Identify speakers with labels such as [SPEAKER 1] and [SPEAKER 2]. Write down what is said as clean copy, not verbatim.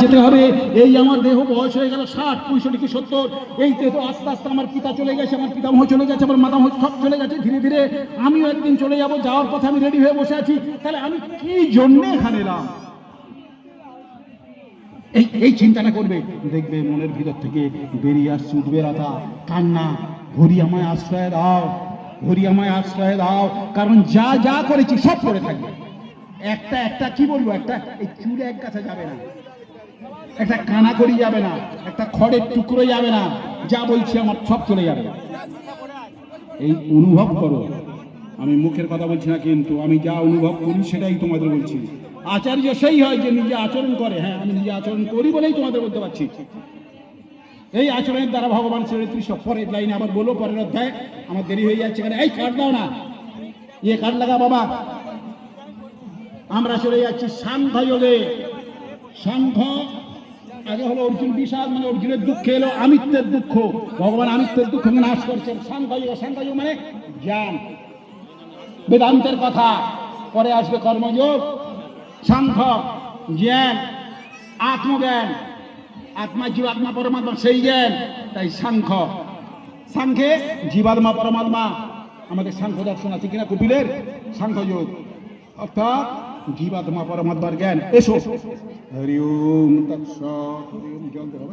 [SPEAKER 1] যেতে হবে। এই আমার দেহ বয়স হয়ে গেল 60, 65 কি 70। এই দেহ আস্তে আস্তে আমার পিতা চলে গেছে, আমার পিতামহ চলে গেছে, আমার মাতামহ সব চলে গেছে। ধীরে ধীরে আমিও একদিন চলে যাব, যাওয়ার কথা আমি রেডি হয়ে বসে আছি। তাহলে আমি কি জন্যে এখানে এলাম? এই চিন্তাটা করবে, দেখবে মনের ভিতর থেকে বেরিয়ে আসছে উদ্বেলতা, কান্না। হরি আমায় আশ্রয় দাও, হরি আমায় আশ্রয় দাও। কারণ যা যা করেছি সব করে থাকবে। একটা একটা কি বলবো, একটা এই চুলে এক গাছা যাবে না, একটা কানা করি যাবে না, একটা খড়ের টুকরো যাবে না। যা বলছি আমার সব চলে যাবে। এই অনুভব করো। আমি মুখের কথা বলছি না, কিন্তু আমি যা অনুভব করি সেটাই তোমাদের বলছি। আচার্য সেই হয় যে নিজে আচরণ করে। হ্যাঁ, আমি নিজে আচরণ করি বলেই তোমাদের বলতে পারছি। এই আচরণের দ্বারা ভগবান শ্রীকৃষ্ণ পরের লাইনে আবার বলো, পরের অধ্যায়। আমার দেরি হয়ে যাচ্ছে এখানে। এই কাঠ দাও না, ইয়ে কাঠ লাগা বাবা। আমরা চলে যাচ্ছি সাংখ্য যোগে। সাংখ্য আগে হলো অর্জুন বিষাদ, মানে অর্জুনের দুঃখ এলো আমিত্বের দুঃখ। ভগবান আমিত্বের দুঃখ নাশ করছেন। সাংখ্য যোগ, সাংখ্য যোগ মানে জ্ঞান, বেদান্তের কথা। পরে আসবে কর্মযোগ। সাংখ্য জ্ঞান, আত্মজ্ঞান, আত্মা জীবাত্মা পরমাত্মা সেই জ্ঞান। তাই সাংখ্য, সাংখ্যে জীবাত্মা পরমাত্মা। আমাদের সাংখ্য দর্শন আছে কিনা কপিলের? সাংখ্য যোগ অর্থাৎ জীবাত্মা পরমাত্মার জ্ঞান। এসো হরি ওম তৎসৎ। হরি ওম জল দেব।